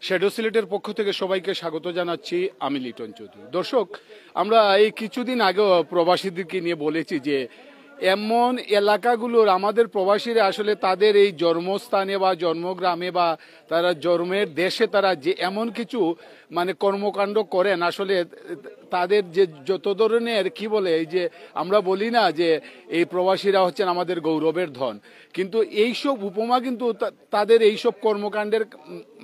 Shadow সিলেটের পক্ষ থেকে সবাইকে স্বাগত জানাচ্ছি। আমি লিটন চৌধুরী। দর্শক, আমরা এই কিছুদিন আগেও প্রবাসীদেরকে নিয়ে বলেছি যে এমন এলাকাগুলোর আমাদের প্রবাসীরা আসলে তাদের এই জন্মস্থানে বা জন্মগ্রামে বা তারা জন্মের দেশে তারা যে এমন কিছু মানে কর্মকাণ্ড করেন, আসলে তাদের যে যত ধরনের কি বলে এই যে আমরা বলি না যে এই প্রবাসীরা হচ্ছেন আমাদের গৌরবের ধন, কিন্তু এইসব উপমা কিন্তু তাদের এইসব কর্মকাণ্ডের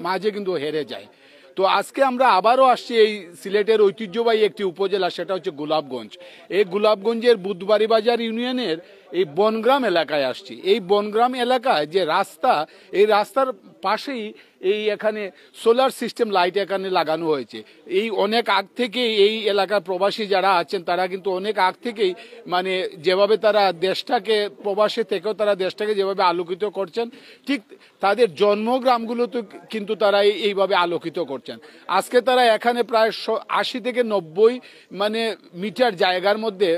মাঝে কিন্তু হেরে যায়। তো আজকে আমরা আবারও আসছি এই সিলেটের ঐতিহ্যবাহী একটি উপজেলা, সেটা হচ্ছে গোলাপগঞ্জ। এই গোলাপগঞ্জের বুধবাড়ি বাজার ইউনিয়নের এই বনগ্রাম এলাকায় আসছি। এই বনগ্রাম এলাকায় যে রাস্তা, এই রাস্তার পাশেই এই এখানে সোলার সিস্টেম লাইট এখানে লাগানো হয়েছে। এই অনেক আগ থেকেই এই এলাকার প্রবাসী যারা আছেন তারা কিন্তু অনেক আগ থেকেই মানে যেভাবে তারা দেশটাকে প্রবাসে থেকেও তারা দেশটাকে যেভাবে আলোকিত করছেন, ঠিক তাদের জন্মগ্রামগুলোতে কিন্তু তারা এইভাবে আলোকিত করছেন। আজকে তারা এখানে প্রায় 80 থেকে 90 মানে মিটার জায়গার মধ্যে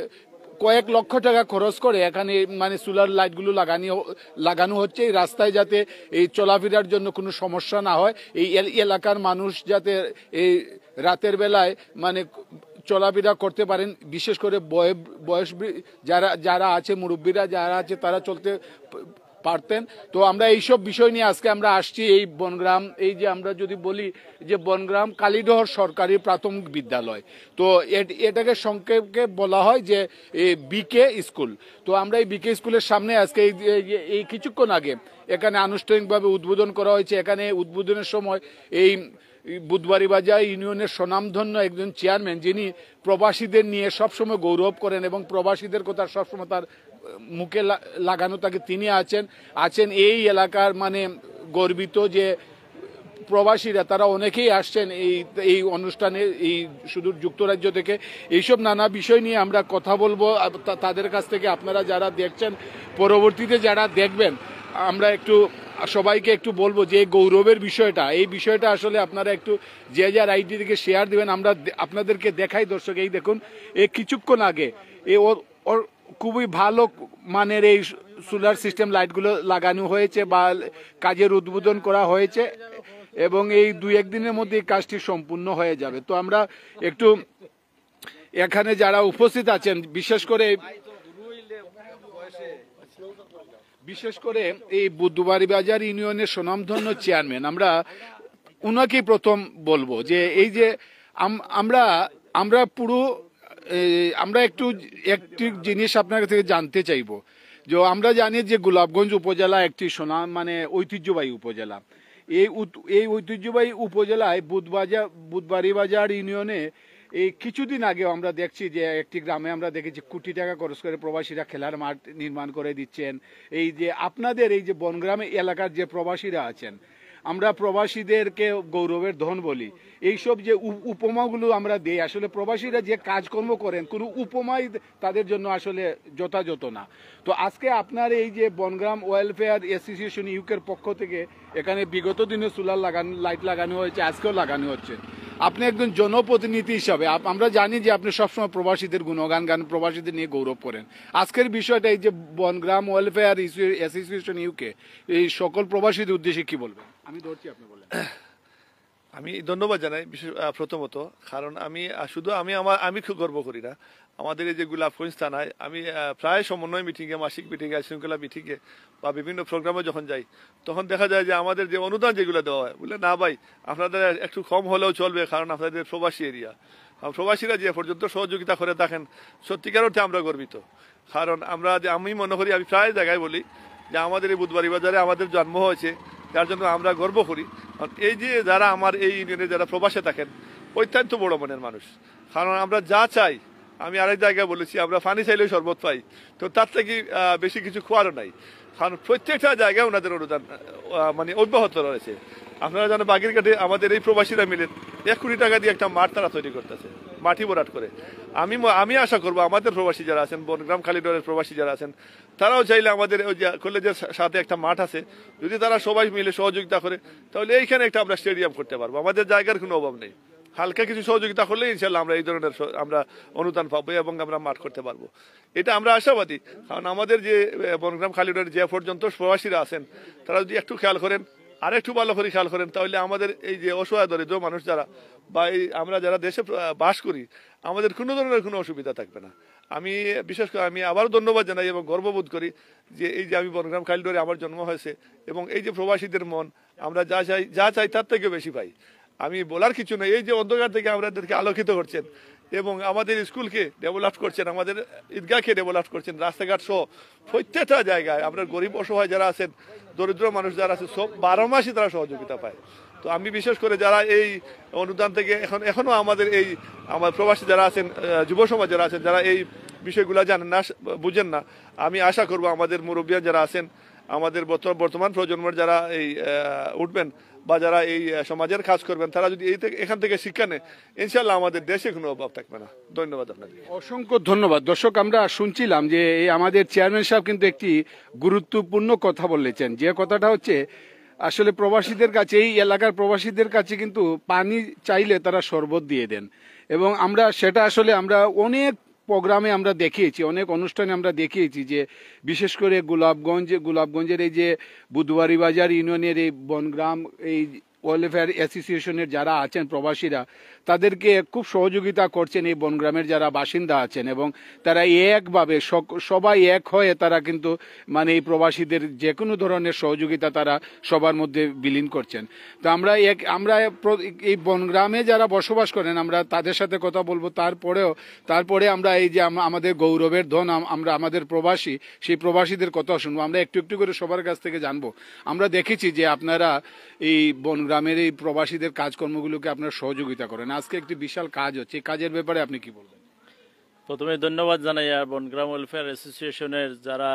কয়েক লক্ষ টাকা খরচ করে এখানে মানে সোলার লাইটগুলো লাগানো হচ্ছে এই রাস্তায়, যাতে এই চলাফেরার জন্য কোনো সমস্যা না হয়, এই এলাকার মানুষ যাতে এই রাতের বেলায় মানে চলাফেরা করতে পারেন। বিশেষ করে বয়স যারা আছে, মুরব্বীরা যারা আছে, তারা চলতে পারতেন। তো আমরা এইসব বিষয় নিয়ে আজকে আমরা আসছি এই বনগ্রাম, এই যে আমরা যদি বলি যে বনগ্রাম কালীডহর সরকারি প্রাথমিক বিদ্যালয়, তো এটাকে সংক্ষেপে বলা হয় যে বিকে স্কুল। তো আমরা এই বিকে স্কুলের সামনে আজকে এই কিছুক্ষণ আগে এখানে আনুষ্ঠানিকভাবে উদ্বোধন করা হয়েছে। এখানে উদ্বোধনের সময় এই বুধবাড়ি বাজার ইউনিয়নের স্বনামধন্য একজন চেয়ারম্যান, যিনি প্রবাসীদের নিয়ে সবসময় গৌরব করেন এবং প্রবাসীদের কথা সবসময় তার মুখে লাগানো থাকে, তিনি আছেন এই এলাকার মানে গর্বিত যে প্রবাসীরা তারা অনেকেই আসছেন এই অনুষ্ঠানে এই সুদূর যুক্তরাজ্য থেকে। এইসব নানা বিষয় নিয়ে আমরা কথা বলবো তাদের কাছ থেকে। আপনারা যারা দেখছেন, পরবর্তীতে যারা দেখবেন, আমরা একটু সবাইকে একটু বলবো যে এই গৌরবের বিষয়টা, এই বিষয়টা আসলে আপনারা একটু যে যার আইডি থেকে শেয়ার দিবেন। আমরা আপনাদেরকে দেখাই দর্শক, এই দেখুন এই কিছুক্ষণ আগে ওর খুবই ভালো মানের এই সোলার সিস্টেম লাইটগুলো লাগানো হয়েছে বা কাজের উদ্বোধন করা হয়েছে এবং এই 2-1 দিনের মধ্যে এই কাজটি সম্পূর্ণ হয়ে যাবে। তো আমরা একটু এখানে যারা উপস্থিত আছেন, বিশেষ করে এই বুধবাড়ি বাজার ইউনিয়নের স্বনামধন্য চেয়ারম্যান, আমরা উনাকেই প্রথম বলবো যে এই যে আমরা একটি জিনিস আপনার থেকে জানতে চাইবো যে আমরা জানি যে গোলাপগঞ্জ উপজেলা একটি মানে ঐতিহ্যবাহী উপজেলা। এই ঐতিহ্যবাহী উপজেলায় বুধবাড়ি বাজার ইউনিয়নে এই কিছুদিন আগেও আমরা দেখছি যে একটি গ্রামে আমরা দেখেছি কোটি টাকা খরচ করে প্রবাসীরা খেলার মাঠ নির্মাণ করে দিচ্ছেন। এই যে আপনাদের এই যে বনগ্রামে এলাকার যে প্রবাসীরা আছেন, আমরা প্রবাসীদেরকে গৌরবের ধন বলি। এইসব যে উপমাগুলো আমরা দেই, আসলে প্রবাসীরা যে কাজকর্ম করেন কোনো উপমাই তাদের জন্য আসলে যথাযথ না। তো আজকে আপনার এই যে বনগ্রাম ওয়েলফেয়ার অ্যাসোসিয়েশন ইউকের পক্ষ থেকে এখানে বিগত দিনে সোলার লাইট লাগানো হয়েছে, আজকেও লাগানো হচ্ছে। আপনি একজন জনপ্রতিনিধি হিসাবে আমরা জানি যে আপনি সবসময় প্রবাসীদের গুণগান গান, প্রবাসীদের নিয়ে গৌরব করেন। আজকের বিষয়টা এই যে বনগ্রাম ওয়েলফেয়ার অ্যাসোসিয়েশন ইউকে এই সকল প্রবাসীদের উদ্দেশ্যে কি বলবেন? আমি ধরছি, আপনি বলেন। আমি ধন্যবাদ জানাই বিশেষ প্রথমত, কারণ আমি খুব গর্ব করি না। আমাদের এই যে গোলাপগঞ্জ থানায় আমি প্রায় সমন্বয় মিটিংয়ে, মাসিক মিটিংয়ে, শৃঙ্খলা মিটিংয়ে বা বিভিন্ন প্রোগ্রামে যখন যাই, তখন দেখা যায় যে আমাদের যে অনুদান যেগুলো দেওয়া হয়, বলে না ভাই আপনাদের একটু কম হলেও চলবে, কারণ আপনাদের প্রবাসী এরিয়া। প্রবাসীরা যে পর্যন্ত সহযোগিতা করে থাকেন, সত্যিকার অর্থে আমরা গর্বিত। কারণ আমি মনে করি, আমি প্রায় জায়গায় বলি যে আমাদের এই বুধবাড়ি বাজারে আমাদের জন্ম হয়েছে, যার জন্য আমরা গর্ব করি। এই যে যারা আমার এই ইউনিয়নে যারা প্রবাসে থাকেন, অত্যন্ত বড় মনের মানুষ। কারণ আমরা যা চাই, আমি আরেক জায়গায় বলেছি, আমরা পানি চাইলেও শরবত পাই, তো তার থেকে বেশি কিছু খোয়ারও নাই। কারণ প্রত্যেকটা জায়গায় ওনাদের অনুদান মানে অব্যাহত রয়েছে। আপনারা জানেন বাগেরঘাটে আমাদের এই প্রবাসীরা মিলে 1 কোটি টাকা দিয়ে একটা মাঠ তারা তৈরি করতেছে, মাটি ভরাট করে। আমি আশা করবো আমাদের প্রবাসী যারা আছেন, বনগ্রাম কালীডহরের প্রবাসী যারা আছেন, তারাও চাইলে আমাদের ওই যে কলেজের সাথে একটা মাঠ আছে, যদি তারা সবাই মিলে সহযোগিতা করে, তাহলে এইখানে একটা আমরা স্টেডিয়াম করতে পারবো। আমাদের জায়গার কোনো অভাব নেই। হালকা কিছু সহযোগিতা করলে ইনশাল্লাহ আমরা এই ধরনের আমরা অনুদান পাবো এবং আমরা মাঠ করতে পারবো, এটা আমরা আশাবাদী। কারণ আমাদের যে বনগ্রাম কালীডহরের যে পর্যন্ত প্রবাসীরা আছেন, তারা যদি একটু খেয়াল করেন, আর একটু ভালো করে খেয়াল করেন, তাহলে আমাদের এই যে অসহায় দরিদ্র মানুষ যারা বা এই আমরা যারা দেশে বাস করি, আমাদের কোনো ধরনের কোনো অসুবিধা থাকবে না। আমি বিশেষ করে আমি আবারও ধন্যবাদ জানাই এবং গর্ববোধ করি যে এই যে আমি বনগ্রাম খাইলডোরে আমার জন্ম হয়েছে এবং এই যে প্রবাসীদের মন, আমরা যা চাই তার থেকে বেশি পাই। আমি বলার কিছু নেই, এই যে অন্ধকার থেকে আমাদেরকে আলোকিত করছেন এবং আমাদের স্কুলকে ডেভেলপ করছেন, আমাদের ঈদগাহকে ডেভেলপ করছেন, রাস্তাঘাট সহ প্রত্যেকটা জায়গায় আমরা গরিব অসহায় যারা আছেন, দরিদ্র মানুষ যারা আছে, সব 12 মাসই তারা সহযোগিতা পায়। তো আমি বিশেষ করে যারা এই অনুদান থেকে এখনো আমাদের এই আমার প্রবাসী যারা আছেন, যুব সমাজ যারা আছেন, যারা এই বিষয়গুলো জানেন না, বুঝেন না, আমি আশা করব আমাদের মুরব্বিয়ান যারা আছেন, আমাদের বর্তমান প্রজন্মের যারা এই উঠবেন বা যারা এই সমাজের কাজ করবেন, তারা যদি এখান থেকে শিক্ষা নেয়, ইনশাল্লাহ আমাদের দেশে কোনো অভাব থাকবে না। ধন্যবাদ আপনাদের। অসংখ্য ধন্যবাদ। দর্শক, আমরা শুনছিলাম যে এই আমাদের চেয়ারম্যান সাহেব কিন্তু একটি গুরুত্বপূর্ণ কথা বলেছেন, যে কথাটা হচ্ছে আসলে প্রবাসীদের কাছে, এই এলাকার প্রবাসীদের কাছে কিন্তু পানি চাইলে তারা শরবত দিয়ে দেন। এবং আমরা সেটা আসলে আমরা অনেক প্রোগ্রামে আমরা দেখিয়েছি, অনেক অনুষ্ঠানে আমরা দেখিয়েছি যে বিশেষ করে গোলাপগঞ্জের এই যে বুধবাড়ি বাজার ইউনিয়নের এই বনগ্রাম এই ওয়েলফেয়ার অ্যাসোসিয়েশনের যারা আছেন প্রবাসীরা, তাদেরকে খুব সহযোগিতা করছেন এই বনগ্রামের যারা বাসিন্দা আছেন, এবং তারা একভাবে সবাই এক হয়ে তারা কিন্তু মানে এই প্রবাসীদের যে কোনো ধরনের সহযোগিতা তারা সবার মধ্যে বিলীন করছেন। তো আমরা এই বনগ্রামে যারা বসবাস করেন আমরা তাদের সাথে কথা বলবো, তারপরে আমরা এই যে আমাদের গৌরবের ধন আমরা আমাদের প্রবাসী, সেই প্রবাসীদের কথা শুনবো। আমরা একটু একটু করে সবার কাছ থেকে জানবো। আমরা দেখেছি যে আপনারা এই বনগ্রামের এই প্রবাসীদের কাজকর্মগুলোকে আপনারা সহযোগিতা করেন। আজকে একটি বিশাল কাজ হচ্ছে, এই কাজের ব্যাপারে আপনি কি বলবেন? প্রথমে ধন্যবাদ জানাই আর বনগ্রাম ওয়েলফেয়ার অ্যাসোসিয়েশনের যারা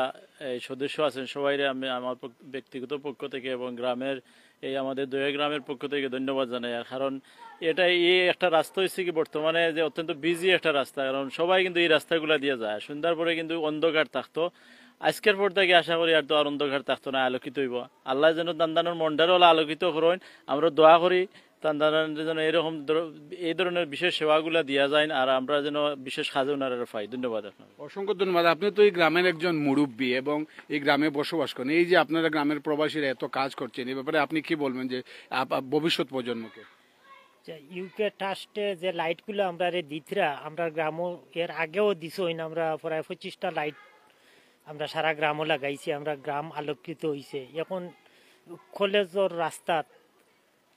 এই সদস্য আছেন সবাইরে আমি আমার ব্যক্তিগত পক্ষ থেকে এবং গ্রামের এই আমাদের দয়া গ্রামের পক্ষ থেকে ধন্যবাদ জানাই। আর কারণ এটা এই একটা রাস্তা হচ্ছে কি বর্তমানে যে অত্যন্ত বিজি একটা রাস্তা, কারণ সবাই কিন্তু এই রাস্তাগুলো দিয়ে যায়। সন্ধ্যার পরে কিন্তু অন্ধকার থাকতো, আজকের পর থেকে আশা করি আর তো আর অন্ধকার থাকতো না, আলোকিত হইব। আল্লাহ যেন দান্দানোর মন্ডারও আলোকিত করেন, আমরা দোয়া করি তান্দানের যেন এরকম এই ধরনের বিশেষ সেবাগুলা দিয়া যায় আর আমরা যেন বিশেষ কাজে ওনারা পাই। ধন্যবাদ আপনার। অসংখ্য ধন্যবাদ। আপনি তো এই গ্রামের একজন মুরব্বী এবং এই গ্রামে বসবাস করেন, এই যে আপনারা গ্রামের প্রবাসীরা এত কাজ করছেন, এই ব্যাপারে আপনি কি বলবেন যে ভবিষ্যৎ প্রজন্মকে? ইউকে ট্রাস্টে যে লাইটগুলো আমরা দিতরা আমরা গ্রামও এর আগেও দিছই না, আমরা প্রায় 25টা লাইট আমরা সারা গ্রামও লাগাইছি, আমরা গ্রাম আলোকিত হয়েছে। এখন কলেজের রাস্তা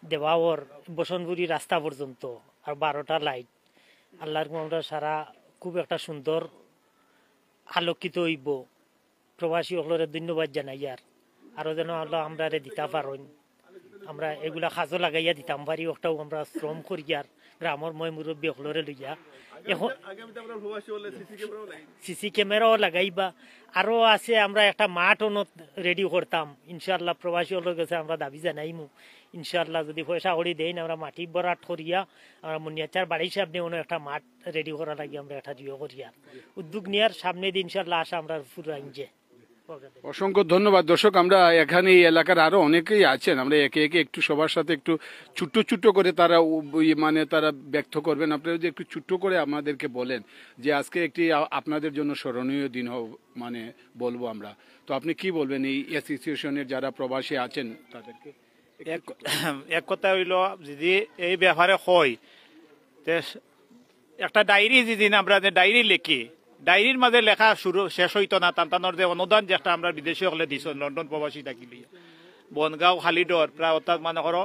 দেওয়ার বসনপুরি রাস্তা পর্যন্ত আর 12টা লাইট আল্লাহর আমরা সারা খুব একটা সুন্দর আলোকিত হইব। প্রবাসী সকলের ধন্যবাদ জানাই আর আরও যেন আল্লাহ আমরা দিতে পারেন, আমরা এগুলা কাজও লাগাইয়া দিতাম পারি, ওটাও আমরা শ্রম করি আর গ্রামের মই মুরব্বী সকলরে লইয়া। এখন সিসি ক্যামেরাও লাগাইবা, আরও আছে আমরা একটা মাঠও রেডি করতাম। ইনশাল্লাহ প্রবাসী সকলের কাছে আমরা দাবি জানাইমু, ইনশাল্লাহ যদি পয়সা করি দেন আমরা মাটি বরাট করিয়া আমরা মুনিয়াচার বাড়ির সামনে একটা মাঠ রেডি করা লাগে আমরা একটা জিও করিয়া উদ্যোগ নেওয়ার সামনে দিন ইনশাল্লাহ আসা আমরা পুরো আইনজে। অসংখ্য ধন্যবাদ। দর্শক, আমরা এখানে এই এলাকার আরো অনেকেই আছেন, আমরা একে একে একটু সবার সাথে একটু ছোট্ট করে তারা মানে তারা ব্যক্ত করবেন। আপনারা যদি একটু ছোট্ট করে আমাদেরকে বলেন যে আজকে একটি আপনাদের জন্য স্মরণীয় দিন মানে বলবো আমরা, তো আপনি কি বলবেন এই অ্যাসোসিয়েশনের যারা প্রবাসী আছেন তাদেরকে? এক কথা হইল যদি এই ব্যাপারে হয় একটা ডায়েরি, যেদিন আমরা যে ডায়েরি লিখি, ডায়েরির মাঝে লেখা শুরু শেষ হইতো না তান্তানোর যে অনুদান যেটা আমরা বিদেশি হলে দিছ লন্ডন প্রবাসী থাকিলি বনগাঁও খালিডর প্রায় অর্থাৎ মানে করো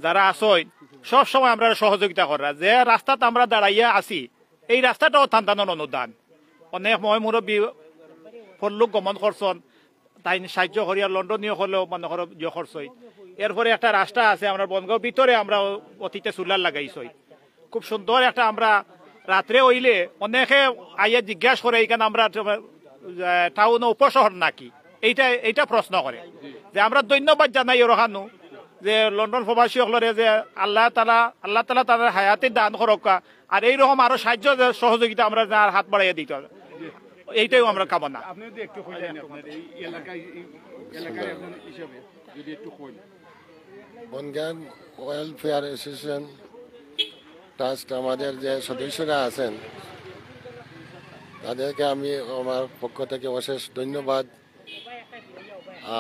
যারা আসই সব সময় আমরা সহযোগিতা করা, যে রাস্তাত আমরা দাঁড়াইয়া আছি এই রাস্তাটাও তান্তানোর অনুদান। অনেক মই মুরব্বী ফল্লুক গমন করছন, তাই সাহায্য করিয়া লন্ডনীয় হলেও মনে করো ইয়ে করছই। এরপরে একটা রাস্তা আছে আমরা বনগাঁও ভিতরে আমরা অতীতে চুলার লাগাইছই, খুব সুন্দর একটা। আমরা রাত্রে হইলে অনেকে আইয়া জিজ্ঞাসা করে এইখানে আমরা টাউন উপশহর নাকি, এইটা প্রশ্ন করে। যে আমরা ধন্যবাদ জানাই ওরখানো যে লন্ডন প্রবাসী হলরে যে আল্লাহ তালা তাদের হায়াতে দান করকা আর এইরকম আরো সাহায্য সহযোগিতা আমরা হাত বাড়াইয়া দিতে হবে, এইটাই আমরা কামনা। বনগাঁও ওয়েলফেয়ার অ্যাসোসিয়েশন ট্রাস্ট আমাদের যে সদস্যরা আছেন তাদেরকে আমি আমার পক্ষ থেকে অশেষ ধন্যবাদ।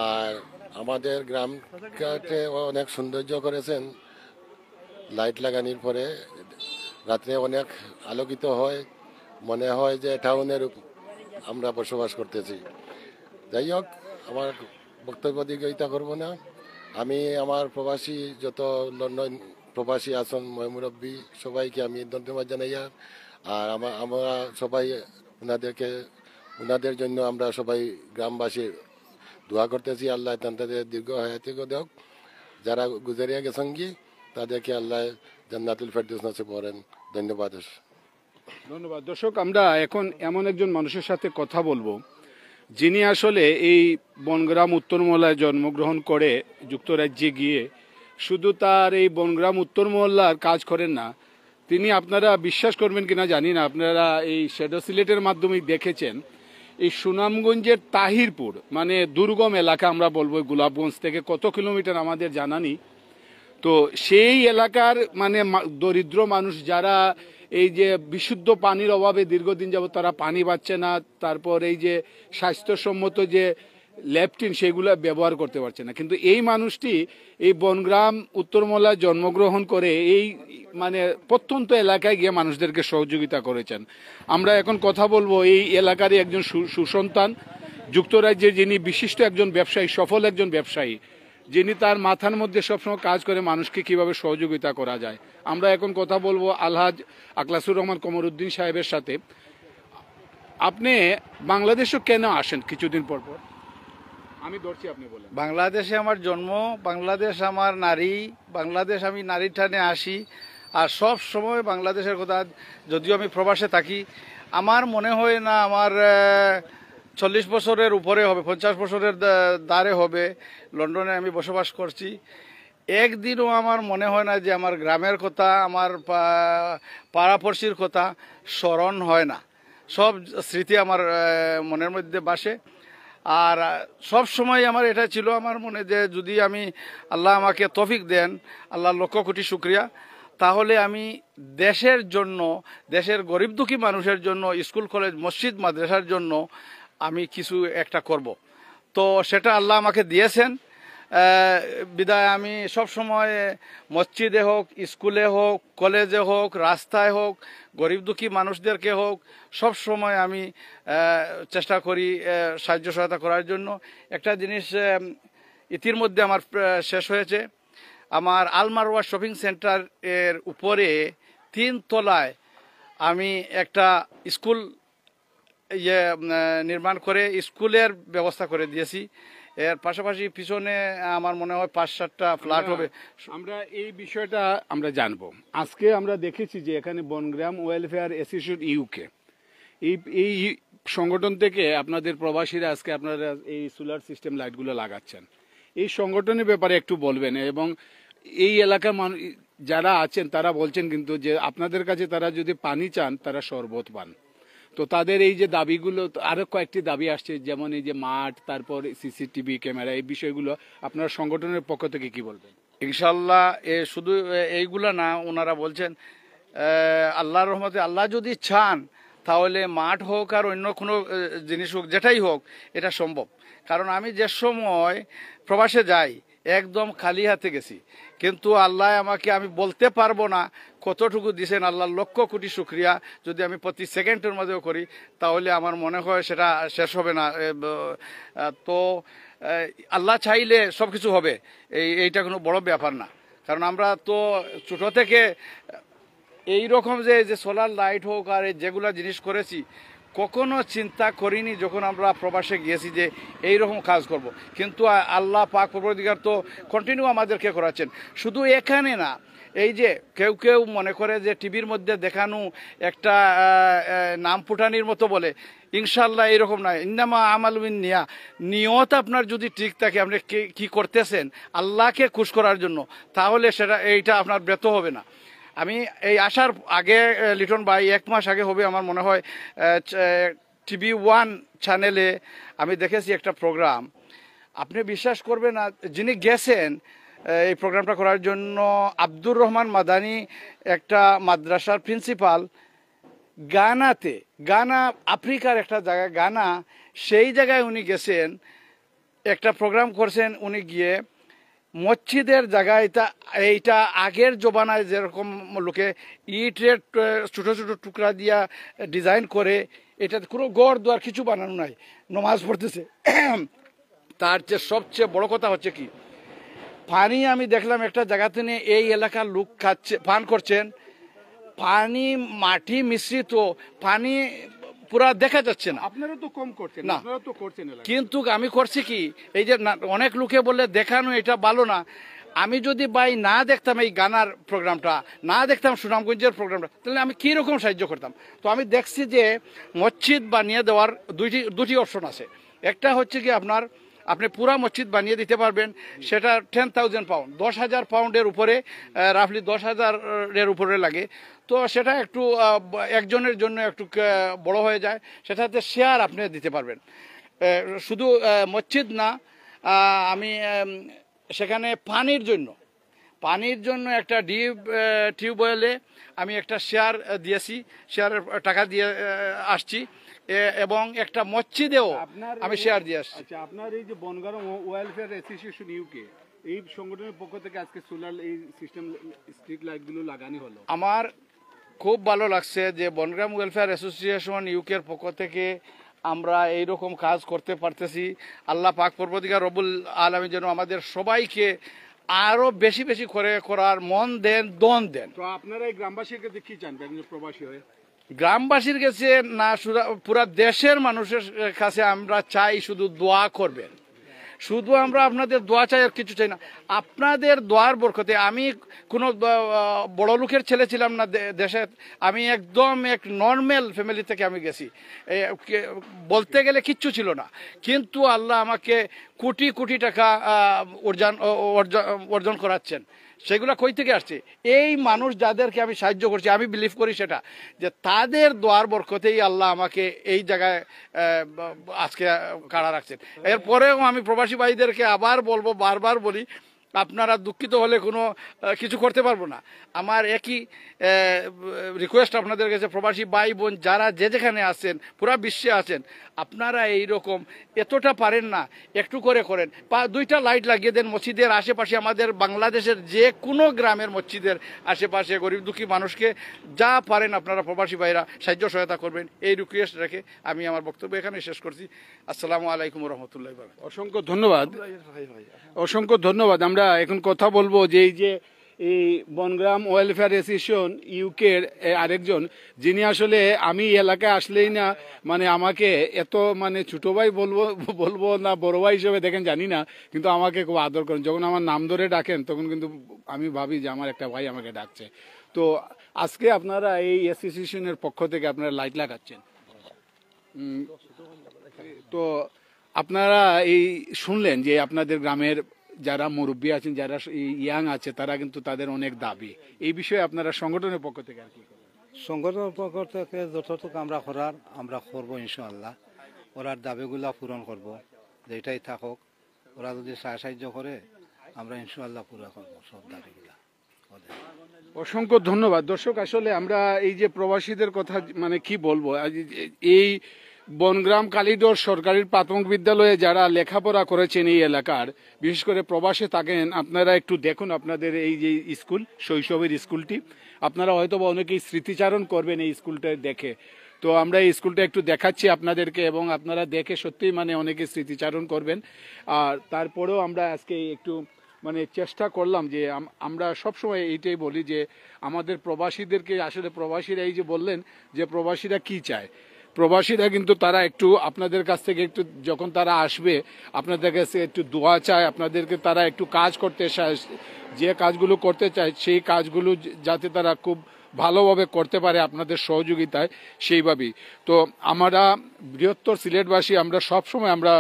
আর আমাদের গ্রামকে অনেক সৌন্দর্য করেছেন। লাইট লাগানোর পরে রাত্রে অনেক আলোকিত হয়, মনে হয় যে টাউনের আমরা বসবাস করতেছি। যাই হোক, আমার বক্তব্য দীর্ঘায়িত করব না। আমি আমার প্রবাসী যত লন্ডন প্রবাসী আছেন মুরব্বী সবাইকে আমি ধন্যবাদ জানাই। আর আমরা সবাই ওনাদের জন্য আমরা সবাই গ্রামবাসী দোয়া করতেছি, আল্লাহ তাদের দীর্ঘ হায়াতি দেখ। যারা গুজারিয়া গেছেন কি তাদেরকে আল্লাহ জান্নাতুল ফেরদৌস নসিব করেন। ধন্যবাদ। ধন্যবাদ। দর্শক, আমরা এখন এমন একজন মানুষের সাথে কথা বলবো যিনি আসলে এই বনগ্রাম উত্তরমহল্লায় জন্মগ্রহণ করে যুক্তরাজ্যে গিয়ে শুধু তার এই বনগ্রাম উত্তর মহল্লার কাজ করেন না, তিনি, আপনারা বিশ্বাস করবেন কিনা জানি না, আপনারা এই শ্যাডো সিলেটের মাধ্যমে দেখেছেন এই সুনামগঞ্জের তাহিরপুর, মানে দুর্গম এলাকা আমরা বলবো, গোলাপগঞ্জ থেকে কত কিলোমিটার আমাদের জানা নেই। তো সেই এলাকার মানে দরিদ্র মানুষ যারা এই যে বিশুদ্ধ পানির অভাবে দীর্ঘদিন যাবত তারা পানি পাচ্ছে না, তারপর এই যে স্বাস্থ্যসম্মত যে ল্যাপটিন সেগুলো ব্যবহার করতে পারছে না, কিন্তু এই মানুষটি এই বনগ্রাম উত্তরমহল্লায় জন্মগ্রহণ করে এই মানে প্রত্যন্ত এলাকায় গিয়ে মানুষদেরকে সহযোগিতা করেছেন। আমরা এখন কথা বলবো এই এলাকারই একজন সুসন্তান, যুক্তরাজ্যের যিনি বিশিষ্ট একজন ব্যবসায়ী, সফল একজন ব্যবসায়ী, যিনি তার মাথার মধ্যে সবসময় কাজ করে মানুষকে কিভাবে সহযোগিতা করা যায়। আমরা এখন কথা বলবো আলহাজ আকলাসুর রহমান কমরউদ্দিন সাহেবের সাথে। আপনি বাংলাদেশও কেন আসেন কিছুদিন পর পর? আমি ধরছি, আপনি বলেন। বাংলাদেশে আমার জন্ম, বাংলাদেশ আমার নারী, বাংলাদেশ আমি নারীর টানে আসি। আর সব সময় বাংলাদেশের কথা, যদিও আমি প্রবাসে থাকি, আমার মনে হয় না আমার 40 বছরের উপরে হবে, 50 বছরের দ্বারে হবে লন্ডনে আমি বসবাস করছি। একদিনও আমার মনে হয় না যে আমার গ্রামের কথা, আমার পাড়াপড়শির কথা স্মরণ হয় না। সব স্মৃতি আমার মনের মধ্যে বাসে। আর সব সময় আমার এটা ছিল আমার মনে যে যদি আমি, আল্লাহ আমাকে তৌফিক দেন, আল্লাহ লক্ষ কোটি শুকরিয়া, তাহলে আমি দেশের জন্য, দেশের গরিব দুঃখী মানুষের জন্য, স্কুল কলেজ মসজিদ মাদ্রাসার জন্য আমি কিছু একটা করব। তো সেটা আল্লাহ আমাকে দিয়েছেন। বিদায় আমি সব সময় মসজিদে হোক, স্কুলে হোক, কলেজে হোক, রাস্তায় হোক, গরিব দুঃখী মানুষদেরকে হোক, সব সময় আমি চেষ্টা করি সাহায্য সহায়তা করার জন্য। একটা জিনিস ইতিমধ্যে আমার শেষ হয়েছে। আমার আলমারওয়া শপিং সেন্টার এর উপরে 3 তলায় আমি একটা স্কুল নির্মাণ করে স্কুলের ব্যবস্থা করে দিয়েছি। এর পাশাপাশি পিছনে আমার মনে হয় 5-7টা ফ্ল্যাট হবে। আমরা এই বিষয়টা আমরা জানবো। আজকে আমরা দেখেছি যে এখানে বনগ্রাম ওয়েলফেয়ার অ্যাসোসিয়েশন ইউকে, এই সংগঠন থেকে আপনাদের প্রবাসীরা আজকে আপনারা এই সোলার সিস্টেম লাইটগুলো লাগাচ্ছেন। এই সংগঠনের ব্যাপারে একটু বলবেন। এবং এই এলাকার মানুষ যারা আছেন তারা বলছেন কিন্তু যে আপনাদের কাছে তারা যদি পানি চান তারা শরবত পান। তো তাদের এই যে দাবিগুলো, আরো কয়েকটি দাবি আসছে, যেমন এই যে মাঠ, তারপর সিসিটিভি ক্যামেরা, এই বিষয়গুলো আপনার সংগঠনের পক্ষ থেকে কি বলবেন? ইনশাল্লাহ শুধু এইগুলা না, ওনারা বলছেন আল্লাহর রহমতে আল্লাহ যদি চান তাহলে মাঠ হোক আর অন্য কোনো জিনিস হোক, যেটাই হোক, এটা সম্ভব। কারণ আমি যে সময় প্রবাসে যাই একদম খালি হাতে গেছি, কিন্তু আল্লাহ আমাকে, আমি বলতে পারবো না কতটুকু দিয়েছেন। আল্লাহ লক্ষ কোটি শুকরিয়া। যদি আমি প্রতি সেকেন্ডের মধ্যেও করি তাহলে আমার মনে হয় সেটা শেষ হবে না। তো আল্লাহ চাইলে সব কিছু হবে, এইটা কোনো বড় ব্যাপার না। কারণ আমরা তো ছোট থেকে এই রকম যে সোলার লাইট হোক আর যেগুলা জিনিস করেছি, কখনো চিন্তা করিনি যখন আমরা প্রবাসে গিয়েছি যে এই রকম কাজ করব। কিন্তু আল্লাহ পাক পরবর্তীকার তো কন্টিনিউ আমাদেরকে করাচ্ছেন। শুধু এখানে না, এই যে কেউ কেউ মনে করে যে টিভির মধ্যে দেখানো একটা নাম ফুটানির মতো বলে, ইনশাল্লাহ এরকম নয়। ইন্নামা আমালুন নিয়া, নিয়ত আপনার যদি ঠিক থাকে, আপনি কি করতেছেন আল্লাহকে খুশ করার জন্য, তাহলে এইটা আপনার ব্যর্থ হবে না। আমি এই আসার আগে, লিটন ভাই 1 মাস আগে হবে আমার মনে হয়, TV1 চ্যানেলে আমি দেখেছি একটা প্রোগ্রাম। আপনি বিশ্বাস করবেন না, যিনি গেছেন এই প্রোগ্রামটা করার জন্য, আব্দুর রহমান মাদানী, একটা মাদ্রাসার প্রিন্সিপাল, গানা আফ্রিকার একটা জায়গা গানা, সেই জায়গায় উনি গেছেন একটা প্রোগ্রাম করছেন উনি গিয়ে মসজিদের জায়গায় এইটা আগের জমানায় যেরকম লোকে ইটের ছোট ছোট টুকরা দিয়া ডিজাইন করে, এটা কোনো গড় দুয়ার কিছু বানানো নাই, নমাজ পড়তেছে। তার যে সবচেয়ে বড় কথা হচ্ছে কি, পানি আমি দেখলাম একটা জায়গাতে নিয়ে এই এলাকার লোক খাচ্ছে, পান করছেন, পানি মাটি মিশ্রিত, পানি পুরা দেখা যাচ্ছে না। আপনারা তো কম করছেন না। আপনারা তো করছেন এলাকায়। কিন্তু আমি করছি কি, এই যে অনেক লোকে বললে দেখানো এটা ভালো না, আমি যদি ভাই না দেখতাম এই গানার প্রোগ্রামটা, না দেখতাম সুনামগঞ্জের প্রোগ্রামটা, তাহলে আমি কী রকম সাহায্য করতাম। তো আমি দেখছি যে মসজিদ বানিয়ে দেওয়ার দুটি অপশন আছে। একটা হচ্ছে কি আপনি পুরা মসজিদ বানিয়ে দিতে পারবেন, সেটা 10,000 পাউন্ড, 10,000 পাউন্ডের উপরে, রাফলি 10,000-এর উপরে লাগে। তো সেটা একটু একজনের জন্য একটু বড় হয়ে যায়, সেটাতে শেয়ার আপনি দিতে পারবেন। শুধু মসজিদ না, আমি সেখানে পানির জন্য একটা টিউবওয়েলে আমি একটা শেয়ার দিয়েছি, শেয়ারের টাকা দিয়ে আসছি, এবং একটা মসজিদেও আমি শেয়ার দিয়ে আসছি। আচ্ছা, আপনার এই যে বনগাঁও ওয়েলফেয়ার অ্যাসোসিয়েশন ইউকে, এই সংগঠনের পক্ষ থেকে আজকে সোলার এই সিস্টেম স্ট্রিট লাইটগুলো লাগানো হলো, আমার খুব ভালো লাগছে যে বনগ্রাম ওয়েলফেয়ার অ্যাসোসিয়েশন ইউকের পক্ষ থেকে আমরা এইরকম কাজ করতে পারতেছি। আল্লাহ পাক পরবর্তীকার রব্বুল আলামিন যেন আমাদের সবাইকে আরো বেশি বেশি করার মন দেন, দন দেন। তো আপনারা এই গ্রামবাসীর কাছে কি চান একজন প্রবাসী হয়ে? গ্রামবাসীর কাছে না, পুরা দেশের মানুষের কাছে আমরা চাই শুধু দোয়া করবেন। শুধু আমরা আপনাদের দোয়া চাই, আর কিছু চাই না। আপনাদের দোয়ার বরকতে, আমি কোনো বড় লোকের ছেলে ছিলাম না দেশে, আমি একদম এক নর্মাল ফ্যামিলি থেকে আমি গেছি, বলতে গেলে কিচ্ছু ছিল না, কিন্তু আল্লাহ আমাকে কোটি কোটি টাকা অর্জন করাচ্ছেন। সেগুলো কই থেকে আসছে? এই মানুষ যাদেরকে আমি সাহায্য করছি, আমি বিলিভ করি সেটা যে তাদের দোয়ার বরকতেই আল্লাহ আমাকে এই জায়গায় আজকে কারা রাখছেন। এরপরেও আমি প্রবাসী ভাইদেরকে আবার বলবো, বারবার বলি, আপনারা দুঃখিত হলে কোনো কিছু করতে পারবো না। আমার একই রিকোয়েস্ট আপনাদের কাছে, প্রবাসী ভাই বোন যারা যেখানে আছেন, পুরা বিশ্বে আছেন, আপনারা এই রকম এতটা পারেন না, একটু করে করেন, 2টা লাইট লাগিয়ে দেন মসজিদের আশেপাশে। আমাদের বাংলাদেশের যে কোনো গ্রামের মসজিদের আশেপাশে গরিব দুঃখী মানুষকে যা পারেন আপনারা প্রবাসী ভাইরা সাহায্য সহায়তা করবেন, এই রিকোয়েস্ট রেখে আমি আমার বক্তব্য এখানে শেষ করছি। আসসালামু আলাইকুম রহমতুল্লাহ। অসংখ্য ধন্যবাদ, অসংখ্য ধন্যবাদ। আমরা এখন কথা বলবো যে এই বনগ্রাম ওয়েলফেয়ার অ্যাসোসিয়েশন ইউকের আরেকজন, যিনি আসলে আমি এলাকায় আসলেই না মানে আমাকে এত মানে ছোট ভাই বলবো না বড় ভাই হিসেবে দেখেন জানি না, কিন্তু আমাকে খুব আদর করেন। যখন আমার নাম ধরে ডাকেন তখন কিন্তু আমি ভাবি যে আমার একটা ভাই আমাকে ডাকছে। তো আজকে আপনারা এই অ্যাসোসিয়েশনের পক্ষ থেকে আপনারা লাইট লাগাচ্ছেন, তো আপনারা এই শুনলেন যে আপনাদের গ্রামের যারা মুরব্বী আছেন, যারা ইয়াং আছে, তারা কিন্তু তাদের অনেক দাবি। এই বিষয়ে আপনারা সংগঠনের পক্ষ থেকে আর কি করেন? সংগঠনের পক্ষ থেকে যতটুকু আমরা করবো ইনশাআল্লাহ। ওরার দাবিগুলা পূরণ করব, যেটাই থাকুক, ওরা যদি সাহায্য করে আমরা ইনশাআল্লাহ পুরো করবো সব দাবিগুলা। অসংখ্য ধন্যবাদ। দর্শক, আসলে আমরা এই যে প্রবাসীদের কথা মানে কি বলবো, এই বনগ্রাম কালিডোর সরকারি প্রাথমিক বিদ্যালয়ে যারা লেখাপড়া করেছেন এই এলাকার, বিশেষ করে প্রবাসে থাকেন, আপনারা একটু দেখুন আপনাদের এই যে স্কুল, শৈশবের স্কুলটি, আপনারা হয়তো বা অনেকেই স্মৃতিচারণ করবেন এই স্কুলটা দেখে। তো আমরা এই স্কুলটা একটু দেখাচ্ছি আপনাদেরকে, এবং আপনারা দেখে সত্যিই মানে অনেকে স্মৃতিচারণ করবেন। আর তারপরেও আমরা আজকে একটু মানে চেষ্টা করলাম যে আমরা সবসময় এইটাই বলি যে আমাদের প্রবাসীদেরকে, আসলে প্রবাসীরা এই যে বললেন যে প্রবাসীরা কি চায়, প্রবাসীরা কিন্তু তারা একটু আপনাদের কাছ থেকে একটু, যখন তারা আসবে আপনাদের কাছে একটু দোয়া চায়, আপনাদেরকে তারা একটু কাজ করতে চায়, যে কাজগুলো করতে চায় সেই কাজগুলো যাতে তারা খুব ভালোভাবে করতে পারে আপনাদের সহযোগিতায়, সেইভাবেই। তো আমরা বৃহত্তর সিলেটবাসী আমরা সবসময় আমরা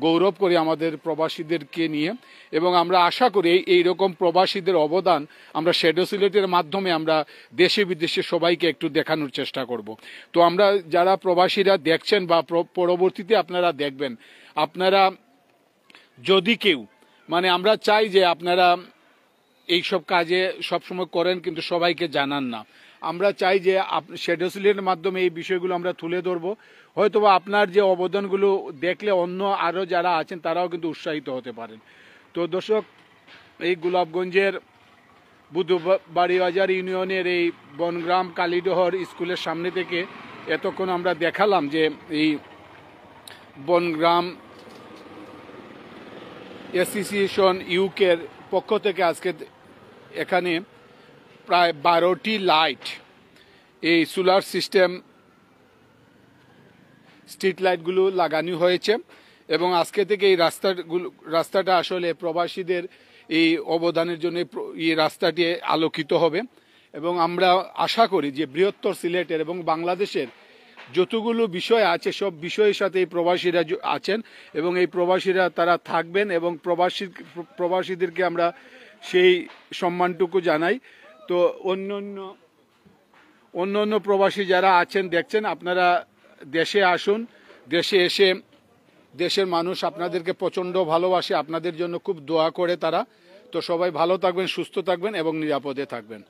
গৌরব করি আমাদের প্রবাসীদেরকে নিয়ে, এবং আমরা আশা করি এইরকম প্রবাসীদের অবদান আমরা শ্যাডো সিলেটের মাধ্যমে আমরা দেশে বিদেশে সবাইকে একটু দেখানোর চেষ্টা করব। তো আমরা যারা প্রবাসীরা দেখছেন বা পরবর্তীতে আপনারা দেখবেন, আপনারা যদি কেউ মানে আমরা চাই যে আপনারা এইসব কাজে সবসময় করেন কিন্তু সবাইকে জানান না। আমরা চাই যে শ্যাডো সিলেটের মাধ্যমে এই বিষয়গুলো আমরা তুলে ধরবো। হয়তোবা আপনার যে অবদানগুলো দেখলে অন্য আরও যারা আছেন তারাও কিন্তু উৎসাহিত হতে পারেন। তো দর্শক, এই গোলাপগঞ্জের বুধবাড়িবাজার ইউনিয়নের এই বনগ্রাম কালীডহর স্কুলের সামনে থেকে এতক্ষণ আমরা দেখালাম যে এই বনগ্রাম অ্যাসোসিয়েশন ইউকের পক্ষ থেকে আজকে এখানে প্রায় 12টি লাইট, এই সোলার সিস্টেম স্ট্রিট লাইটগুলো লাগানো হয়েছে এবং আজকে থেকে এই রাস্তাটা আসলে প্রবাসীদের এই অবদানের জন্য এই রাস্তাটি আলোকিত হবে এবং আমরা আশা করি যে বৃহত্তর সিলেটের এবং বাংলাদেশের যতগুলো বিষয় আছে সব বিষয়ের সাথে এই প্রবাসীরা আছেন এবং এই প্রবাসীরা তারা থাকবেন এবং প্রবাসীদেরকে আমরা সেই সম্মানটুকু জানাই। তো অন্য প্রবাসী যারা আছেন দেখছেন, আপনারা দেশে আসুন, দেশে এসে দেশের মানুষ আপনাদেরকে প্রচণ্ড ভালোবাসে, আপনাদের জন্য খুব দোয়া করে তারা। তো সবাই ভালো থাকবেন, সুস্থ থাকবেন এবং নিরাপদে থাকবেন।